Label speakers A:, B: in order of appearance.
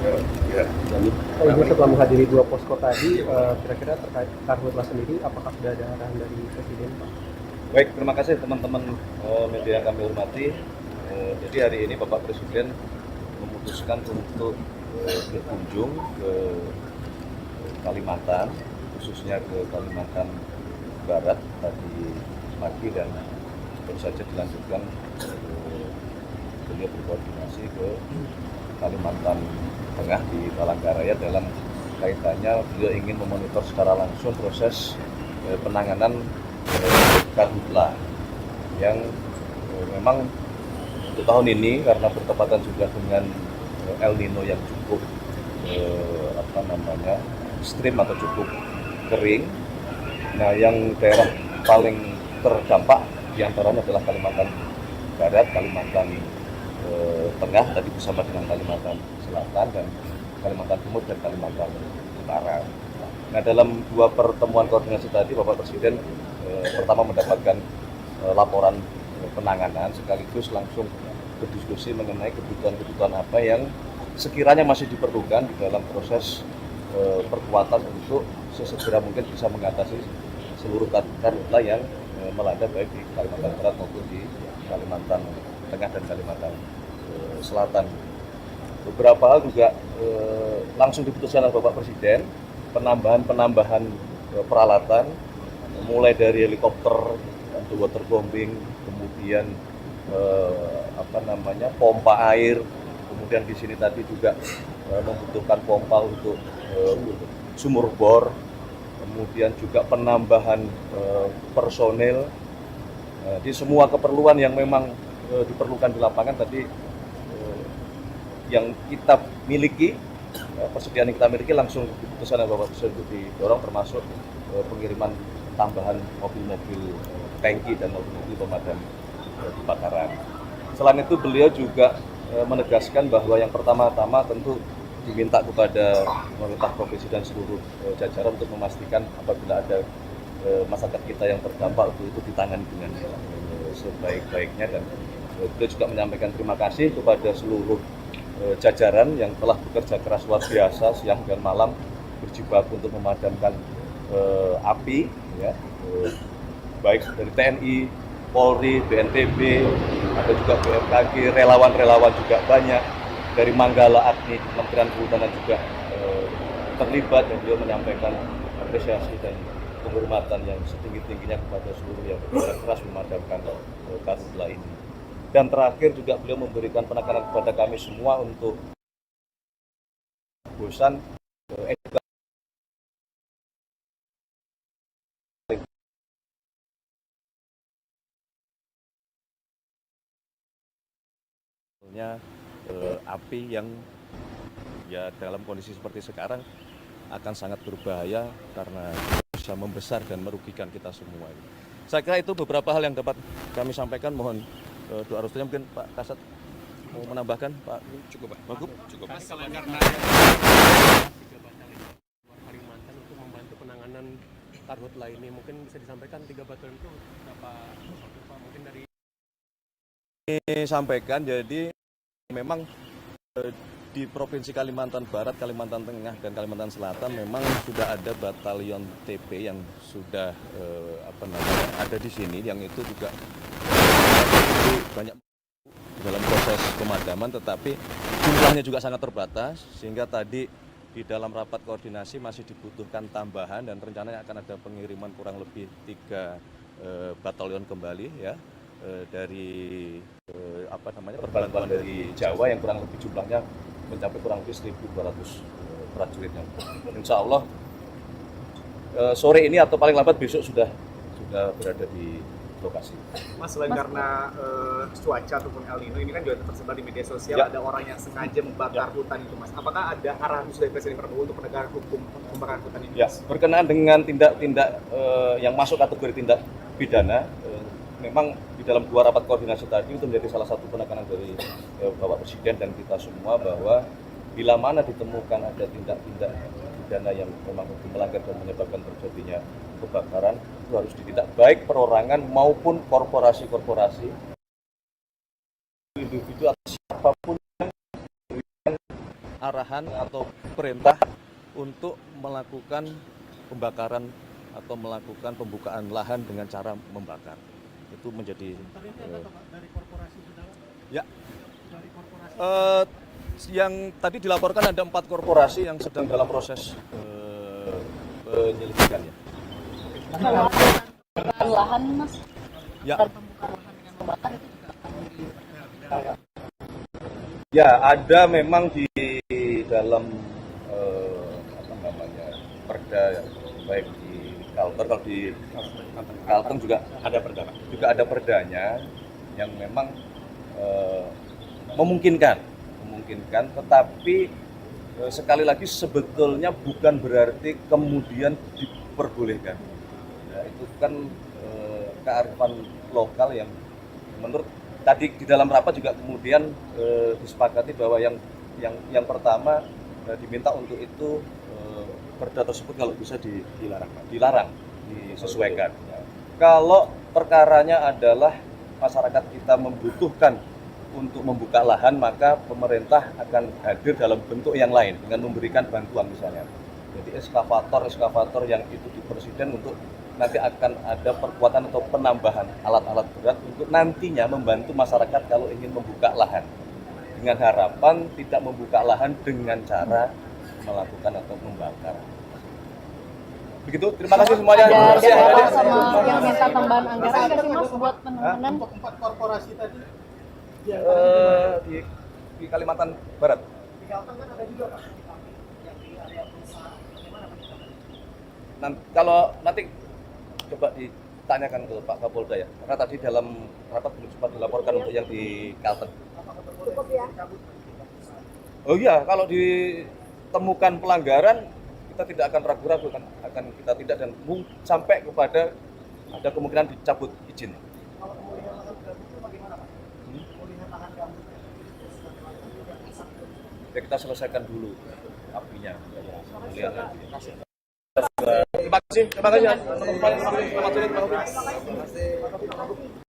A: Ya.
B: Ibu setelah menghadiri 2 posko tadi, kira-kira terkait karhutlah sendiri, apakah sudah ada arahan dari Presiden, Pak?
A: Baik, terima kasih teman-teman media yang kami hormati. Jadi hari ini Bapak Presiden memutuskan untuk berkunjung ke Kalimantan, khususnya ke Kalimantan Barat tadi pagi, dan baru saja dilanjutkan beliau berkoordinasi ke Kalimantan Tengah di Palangkaraya dalam kaitannya beliau ingin memonitor secara langsung proses penanganan karhutlah yang memang untuk tahun ini karena bertepatan juga dengan El Nino yang cukup ekstrim atau cukup kering. Nah, yang daerah paling terdampak diantaranya adalah Kalimantan Barat, Kalimantan Tengah tadi bersama dengan Kalimantan Selatan, dan Kalimantan Timur dan Kalimantan Utara. Nah, dalam 2 pertemuan koordinasi tadi Bapak Presiden pertama mendapatkan laporan penanganan sekaligus langsung berdiskusi mengenai kebutuhan-kebutuhan apa yang sekiranya masih diperlukan di dalam proses perkuatan untuk sesegera mungkin bisa mengatasi seluruh karhutlah yang melanda baik di Kalimantan Barat maupun di Kalimantan Tengah dan Kalimantan Selatan. Beberapa hal juga langsung diputuskan oleh Bapak Presiden, penambahan peralatan, mulai dari helikopter untuk waterbombing, kemudian pompa air, kemudian di sini tadi juga membutuhkan pompa untuk sumur bor, kemudian juga penambahan personel. Di semua keperluan yang memang diperlukan di lapangan tadi yang kita miliki, persediaan yang kita miliki langsung diputuskan oleh Bapak Presiden untuk didorong, termasuk pengiriman tambahan mobil-mobil tangki dan mobil-mobil pemadam kebakaran. Selain itu beliau juga menegaskan bahwa yang pertama-tama tentu diminta kepada pemerintah provinsi dan seluruh jajaran untuk memastikan apabila ada masyarakat kita yang terdampak untuk itu ditangani dengan sebaik-baiknya, dan beliau juga menyampaikan terima kasih kepada seluruh jajaran yang telah bekerja keras luar biasa siang dan malam berjibaku untuk memadamkan api, ya, baik dari TNI, Polri, BNPB, ada juga BMKG, relawan-relawan juga banyak dari Manggala Agni, Kementerian Kehutanan juga terlibat, dan beliau menyampaikan apresiasi dan penghormatan yang setinggi-tingginya kepada seluruh yang bekerja keras memadamkan karhutlah ini. Dan terakhir juga beliau memberikan penekanan kepada kami semua untuk bosan api yang ya dalam kondisi seperti sekarang akan sangat berbahaya karena bisa membesar dan merugikan kita semua. Saya kira itu beberapa hal yang dapat kami sampaikan. Mohon doa restunya. Mungkin Pak Kasat mau menambahkan, Pak?
C: Cukup, Pak.
A: Cukup.
C: Mas, karena Kalimantan untuk membantu penanganan karhutlah ini, mungkin bisa disampaikan 3 batalion itu berapa Pak? Mungkin dari
A: sampaikan, jadi memang di Provinsi Kalimantan Barat, Kalimantan Tengah, dan Kalimantan Selatan memang sudah ada batalion TP yang sudah ada di sini, yang itu juga banyak dalam proses pemadaman, tetapi jumlahnya juga sangat terbatas, sehingga tadi di dalam rapat koordinasi masih dibutuhkan tambahan, dan rencananya akan ada pengiriman kurang lebih 3 batalion kembali, ya, dari perbantuan dari Jawa yang kurang lebih jumlahnya mencapai kurang lebih 1.200 prajuritnya. Insya Allah sore ini atau paling lambat besok sudah berada di lokasi.
D: Mas, selain karena cuaca ataupun El Nino ini kan juga tersebar di media sosial, ya, ada orang yang sengaja membakar hutan itu, Mas. Apakah ada arahan dari Presiden Prabowo untuk penegakan hukum pembakaran hutan ini? Ya, berkenaan dengan tindak-tindak yang masuk kategori tindak pidana, memang di dalam 2 rapat koordinasi tadi itu menjadi salah satu penekanan dari Bapak Presiden dan kita semua, bahwa bila mana ditemukan ada tindak-tindak pidana yang memang melanggar dan menyebabkan terjadinya kebakaran, itu harus ditindak baik perorangan maupun korporasi-korporasi, individu atau siapapun yang
A: arahan atau perintah untuk melakukan pembakaran atau melakukan pembukaan lahan dengan cara membakar. Itu menjadi
C: dari korporasi sudah?
A: ya.
C: Dari korporasi.
A: Yang tadi dilaporkan ada 4 korporasi yang sedang dalam proses penyelidikan ya.
E: Lahan mas,
A: Ya.
E: pembukaan lahan dengan membakar itu juga akan
A: Ya, ada memang di dalam perda baik di Kalteng, kalau di Kalteng juga ada perdanya yang memang memungkinkan, tetapi sekali lagi sebetulnya bukan berarti kemudian diperbolehkan. Ya, itu kan kearifan lokal yang menurut tadi di dalam rapat juga kemudian disepakati bahwa yang pertama diminta untuk itu perda tersebut kalau bisa dilarang, disesuaikan. Ya. Kalau perkaranya adalah masyarakat kita membutuhkan untuk membuka lahan, maka pemerintah akan hadir dalam bentuk yang lain dengan memberikan bantuan misalnya. Jadi eskavator yang itu di presiden untuk nanti akan ada perkuatan atau penambahan alat-alat berat untuk nantinya membantu masyarakat kalau ingin membuka lahan. Dengan harapan tidak membuka lahan dengan cara melakukan atau membakar. Begitu, terima kasih semuanya.
E: ada sama yang minta tambahan anggaran nggak sih mas buat penanganan?
C: Untuk 4 korporasi tadi?
A: Di Kalimantan Barat.
C: Di Kalteng kan ada juga Pak.
A: Kalau nanti coba ditanyakan ke Pak Kapolda ya, karena tadi dalam rapat belum sempat dilaporkan untuk yang di Kalteng.
E: Cukup ya.
A: Oh iya, kalau ditemukan pelanggaran kita tidak akan ragu-ragu, akan kita tindak dan sampai kepada ada kemungkinan dicabut izin.
C: Kalau pemulihan lahan gambut itu bagaimana Pak? Pemulihan lahan gambut.
A: Ya kita selesaikan dulu apinya. Terima kasih. Selamat sore.